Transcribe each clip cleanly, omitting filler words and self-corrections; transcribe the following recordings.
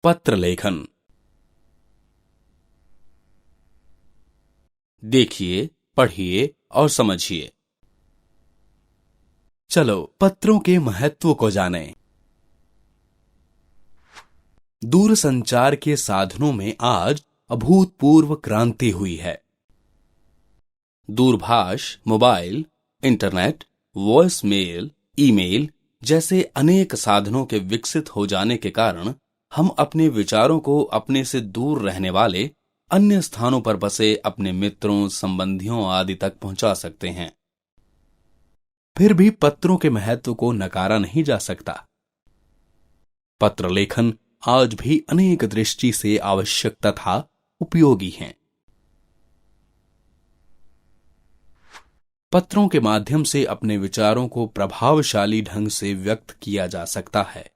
पत्र लेखन। देखिए, पढ़िए और समझिए। चलो पत्रों के महत्व को जानें। दूरसंचार के साधनों में आज अभूतपूर्व क्रांति हुई है। दूरभाष, mobile, internet, voice mail, email जैसे अनेक साधनों के विकसित हो जाने के कारण हम अपने विचारों को अपने से दूर रहने वाले अन्य स्थानों पर बसे अपने मित्रों, संबंधियों आदि तक पहुंचा सकते हैं। फिर भी पत्रों के महत्व को नकारा नहीं जा सकता। पत्र लेखन आज भी अनेक दृष्टि से आवश्यक तथा उपयोगी हैं। पत्रों के माध्यम से अपने विचारों को प्रभावशाली ढंग से व्यक्त किया जा सकता है।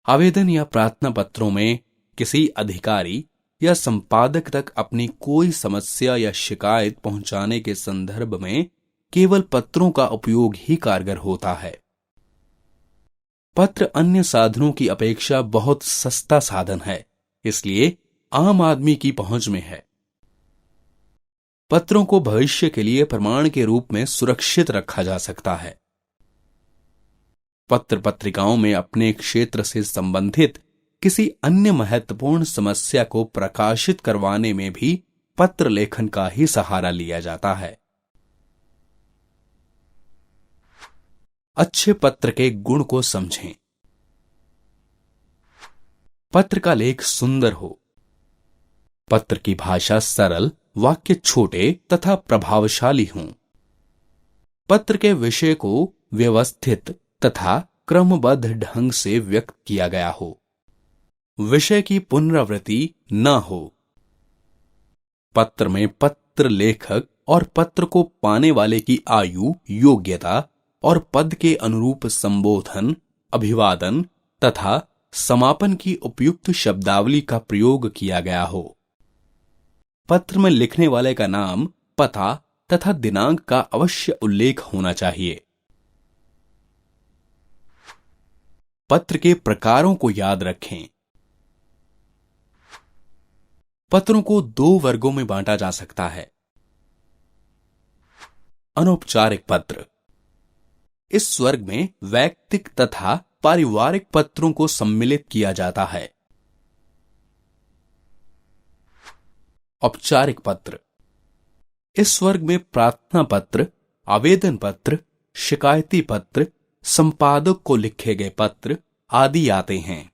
आवेदन या प्रार्थना पत्रों में किसी अधिकारी या संपादक तक अपनी कोई समस्या या शिकायत पहुंचाने के संदर्भ में केवल पत्रों का उपयोग ही कारगर होता है। पत्र अन्य साधनों की अपेक्षा बहुत सस्ता साधन है, इसलिए आम आदमी की पहुंच में है। पत्रों को भविष्य के लिए प्रमाण के रूप में सुरक्षित रखा जा सकता है। पत्र पत्रिकाओं में अपने क्षेत्र से संबंधित किसी अन्य महत्वपूर्ण समस्या को प्रकाशित करवाने में भी पत्र लेखन का ही सहारा लिया जाता है। अच्छे पत्र के गुण को समझें। पत्र का लेख सुंदर हो। पत्र की भाषा सरल, वाक्य छोटे तथा प्रभावशाली हों। पत्र के विषय को व्यवस्थित तथा क्रमबद्ध ढंग से व्यक्त किया गया हो। विषय की पुनरावृत्ति न हो। पत्र में पत्र लेखक और पत्र को पाने वाले की आयु, योग्यता और पद के अनुरूप संबोधन, अभिवादन तथा समापन की उपयुक्त शब्दावली का प्रयोग किया गया हो। पत्र में लिखने वाले का नाम, पता तथा दिनांक का अवश्य उल्लेख होना चाहिए। पत्र के प्रकारों को याद रखें। पत्रों को दो वर्गों में बांटा जा सकता है। अनौपचारिक पत्र। इस वर्ग में वैयक्तिक तथा पारिवारिक पत्रों को सम्मिलित किया जाता है। औपचारिक पत्र। इस वर्ग में प्रार्थना पत्र, आवेदन पत्र, शिकायती पत्र, संपादक को लिखे गए पत्र आदि आते हैं।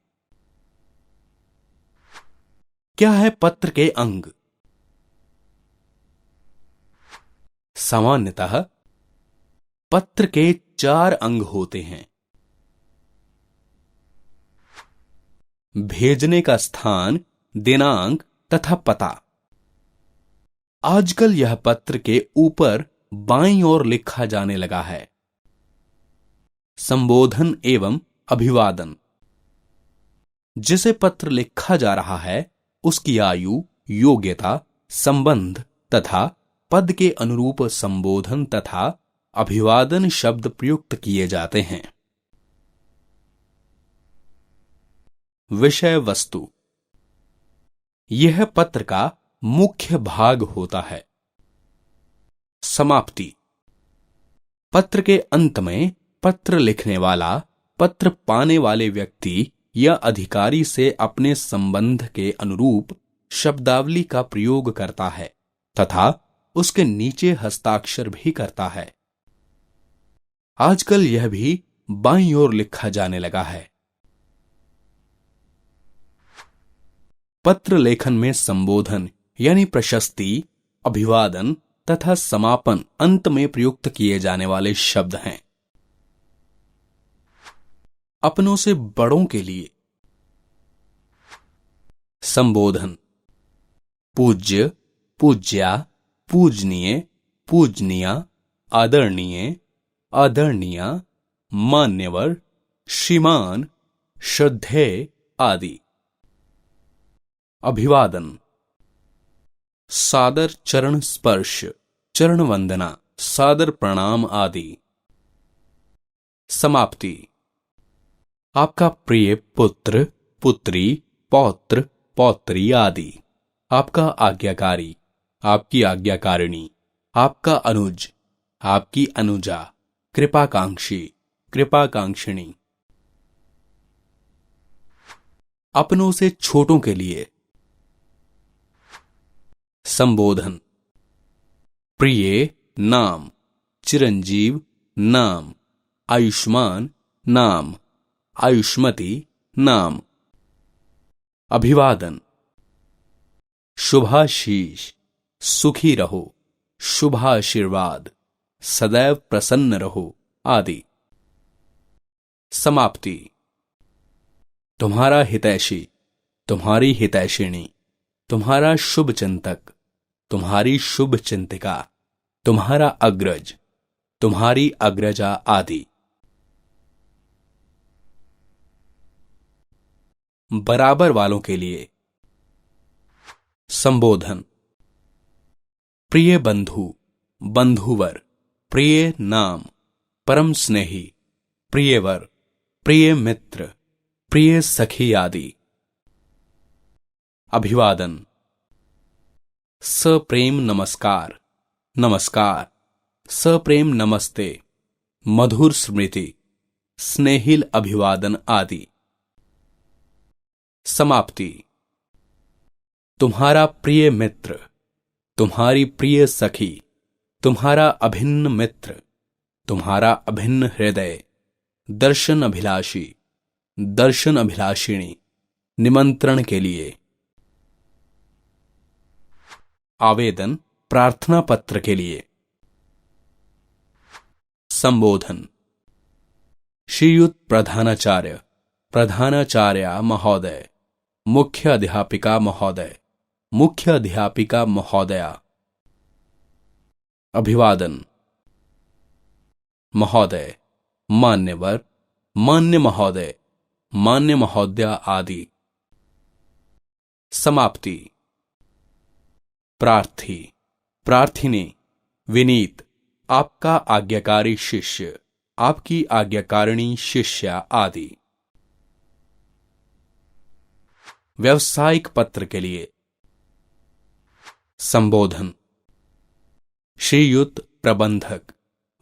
क्या है पत्र के अंग? सामान्यतः पत्र के 4 अंग होते हैं। भेजने का स्थान, दिनांक तथा पता। आजकल यह पत्र के ऊपर बाईं ओर लिखा जाने लगा है। संबोधन एवं अभिवादन। जिसे पत्र लिखा जा रहा है उसकी आयु, योग्यता, संबंध तथा पद के अनुरूप संबोधन तथा अभिवादन शब्द प्रयुक्त किए जाते हैं। विषय वस्तु। यह पत्र का मुख्य भाग होता है। समाप्ति। पत्र के अंत में पत्र लिखने वाला पत्र पाने वाले व्यक्ति या अधिकारी से अपने संबंध के अनुरूप शब्दावली का प्रयोग करता है तथा उसके नीचे हस्ताक्षर भी करता है। आजकल यह भी बाईं ओर लिखा जाने लगा है। पत्र लेखन में संबोधन यानी प्रशस्ति, अभिवादन तथा समापन अंत में प्रयुक्त किए जाने वाले शब्द हैं। अपनों से बड़ों के लिए संबोधन। पूज्य, पूज्या, पूजनीय, पूजनीया, आदरणीय, आदरणीया, मान्यवर, श्रीमान, श्रद्धेय आदि। अभिवादन। सादर चरण स्पर्श, चरण वंदना, सादर प्रणाम आदि। समाप्ति। आपका प्रिय पुत्र, पुत्री, पौत्र, पौत्री आदि। आपका आज्ञाकारी, आपकी आज्ञाकारिणी, आपका अनुज, आपकी अनुजा, कृपाकांक्षी, कृपाकांक्षिणी। अपनों से छोटों के लिए संबोधन। प्रिय नाम, चिरंजीव नाम, आयुष्मान नाम, आयुष्मती नाम। अभिवादन। शुभाशीष, सुखी रहो, शुभाशीर्वाद, सदैव प्रसन्न रहो आदि। समाप्ति। तुम्हारा हितैषी, तुम्हारी हितैषिणी, तुम्हारा शुभ चिंतक, तुम्हारी शुभ चिंतिका, तुम्हारा अग्रज, तुम्हारी अग्रजा आदि। बराबर वालों के लिए संबोधन। प्रिय बंधु, बंधुवर, प्रिय नाम, परम स्नेही, प्रियवर, प्रिय मित्र, प्रिय सखी आदि। अभिवादन। सप्रेम नमस्कार, नमस्कार, सप्रेम नमस्ते, मधुर स्मृति, स्नेहिल अभिवादन आदि। समाप्ति। तुम्हारा प्रिय मित्र, तुम्हारी प्रिय सखी, तुम्हारा अभिन्न मित्र, तुम्हारा अभिन्न हृदय, दर्शन अभिलाषी, दर्शन अभिलाषिणी, निमंत्रण के लिए। आवेदन, प्रार्थना पत्र के लिए संबोधन। श्रीयुत प्रधानाचार्य, प्रधानाचार्या महोदय, मुख्य अध्यापिका महोदय, मुख्य अध्यापिका महोदया। अभिवादन। महोदय, मान्यवर, मान्य महोदय, मान्य महोदया आदि। समाप्ति। प्रार्थी, प्रार्थिनी, विनीत, आपका आज्ञाकारी शिष्य, आपकी आज्ञाकारिणी शिष्या आदि। व्यवसायिक पत्र के लिए संबोधन। श्रीयुत प्रबंधक,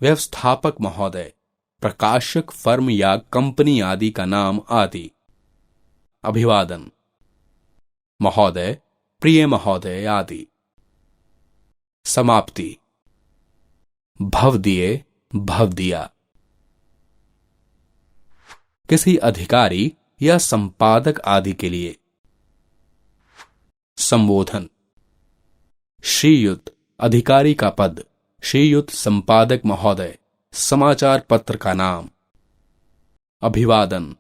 व्यवस्थापक महोदय, प्रकाशक फर्म या कंपनी आदि का नाम आदि। अभिवादन। महोदय, प्रिय महोदय आदि। समाप्ति। भव दिए, भव दिया। किसी अधिकारी या संपादक आदि के लिए संबोधन। श्रीयुत, अधिकारी का पद, श्रीयुत संपादक महोदय, समाचार पत्र का नाम। अभिवादन।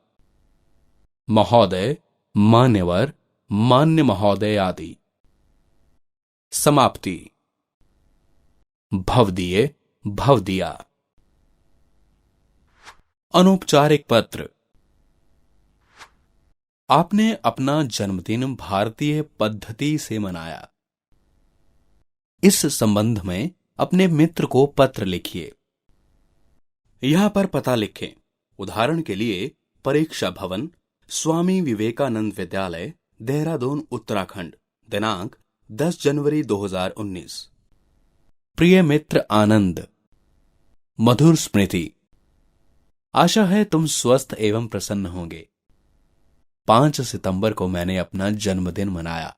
महोदय, मान्यवर, मान्य महोदय आदि। समाप्ति। भव दिए, भव दिया। अनौपचारिक पत्र। आपने अपना जन्मदिन भारतीय पद्धति से मनाया। इस संबंध में अपने मित्र को पत्र लिखिए। यहां पर पता लिखें। उदाहरण के लिए परीक्षा भवन, स्वामी विवेकानंद विद्यालय, देहरादून, उत्तराखंड। दिनांक 10 जनवरी 2019। प्रिय मित्र आनंद, मधुर स्मृति। आशा है तुम स्वस्थ एवं प्रसन्न होंगे। 5 सितंबर को मैंने अपना जन्मदिन मनाया।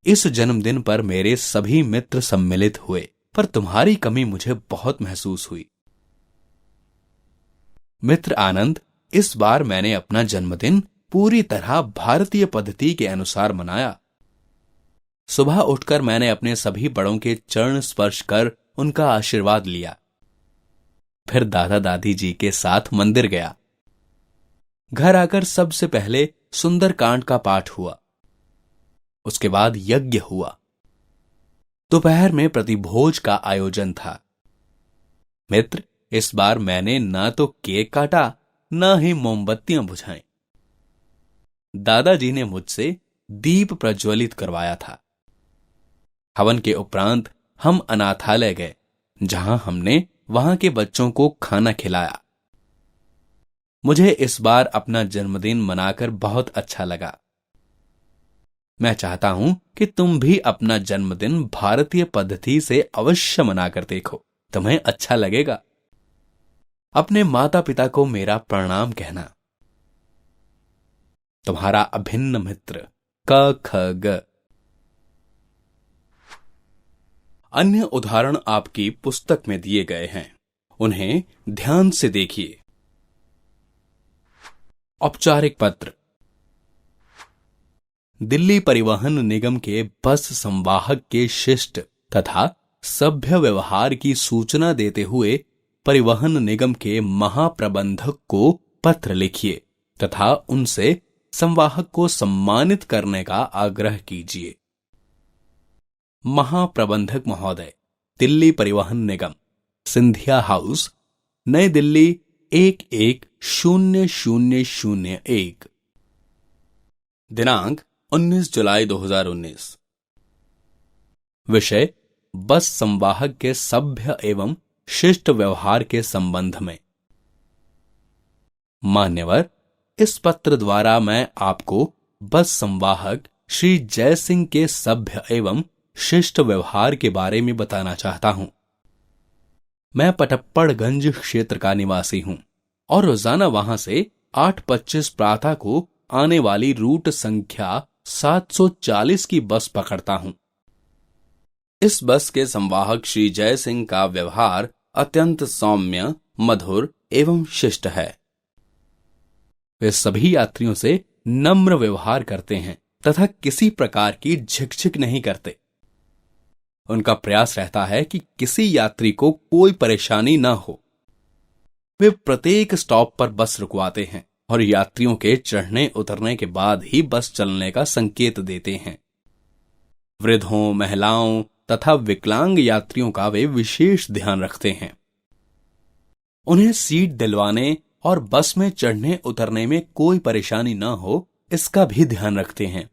इस जन्मदिन पर मेरे सभी मित्र सम्मिलित हुए, पर तुम्हारी कमी मुझे बहुत महसूस हुई। मित्र आनंद, इस बार मैंने अपना जन्मदिन पूरी तरह भारतीय पद्धति के अनुसार मनाया। सुबह उठकर मैंने अपने सभी बड़ों के चरण स्पर्श कर उनका आशीर्वाद लिया। फिर दादा दादी जी के साथ मंदिर गया। घर आकर सबसे पहले सुंदरकांड का पाठ हुआ। उसके बाद यज्ञ हुआ। दोपहर में प्रतिभोज का आयोजन था। मित्र, इस बार मैंने ना तो केक काटा, ना ही मोमबत्तियां बुझाईं। दादाजी ने मुझसे दीप प्रज्वलित करवाया था। हवन के उपरांत हम अनाथालय गए, जहां हमने वहां के बच्चों को खाना खिलाया। मुझे इस बार अपना जन्मदिन मनाकर बहुत अच्छा लगा। मैं चाहता हूं कि तुम भी अपना जन्मदिन भारतीय पद्धति से अवश्य मनाकर देखो, तुम्हें अच्छा लगेगा। अपने माता पिता को मेरा प्रणाम कहना। तुम्हारा अभिन्न मित्र क ख ग। अन्य उदाहरण आपकी पुस्तक में दिए गए हैं, उन्हें ध्यान से देखिए। औपचारिक पत्र। दिल्ली परिवहन निगम के बस संवाहक के शिष्ट तथा सभ्य व्यवहार की सूचना देते हुए परिवहन निगम के महाप्रबंधक को पत्र लिखिए तथा उनसे संवाहक को सम्मानित करने का आग्रह कीजिए। महाप्रबंधक महोदय, दिल्ली परिवहन निगम, सिंधिया हाउस, नई दिल्ली 110001। दिनांक 19 जुलाई 2019। विषय बस संवाहक के सभ्य एवं शिष्ट व्यवहार के संबंध में। मान्यवर, इस पत्र द्वारा मैं आपको बस संवाहक श्री जय सिंह के सभ्य एवं शिष्ट व्यवहार के बारे में बताना चाहता हूं। मैं पटप्पड़गंज क्षेत्र का निवासी हूं और रोजाना वहां से 8:25 प्रातः को आने वाली रूट संख्या 740 की बस पकड़ता हूं। इस बस के संवाहक श्री जय सिंह का व्यवहार अत्यंत सौम्य, मधुर एवं शिष्ट है। वे सभी यात्रियों से नम्र व्यवहार करते हैं तथा किसी प्रकार की झिकझिक नहीं करते। उनका प्रयास रहता है कि किसी यात्री को कोई परेशानी न हो। वे प्रत्येक स्टॉप पर बस रुकवाते हैं और यात्रियों के चढ़ने उतरने के बाद ही बस चलने का संकेत देते हैं। वृद्धों, महिलाओं तथा विकलांग यात्रियों का वे विशेष ध्यान रखते हैं। उन्हें सीट दिलवाने और बस में चढ़ने उतरने में कोई परेशानी न हो, इसका भी ध्यान रखते हैं।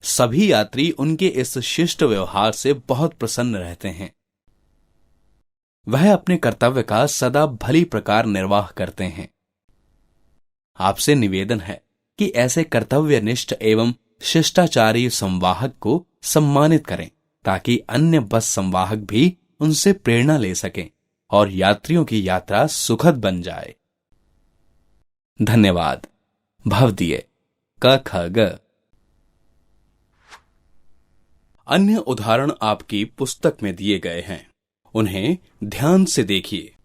सभी यात्री उनके इस शिष्ट व्यवहार से बहुत प्रसन्न रहते हैं। वह अपने कर्तव्य का सदा भली प्रकार निर्वाह करते हैं। आपसे निवेदन है कि ऐसे कर्तव्यनिष्ठ एवं शिष्टाचारी संवाहक को सम्मानित करें ताकि अन्य बस संवाहक भी उनसे प्रेरणा ले सकें और यात्रियों की यात्रा सुखद बन जाए। धन्यवाद। भवदीय क ख ग। अन्य उदाहरण आपकी पुस्तक में दिए गए हैं, उन्हें ध्यान से देखिए।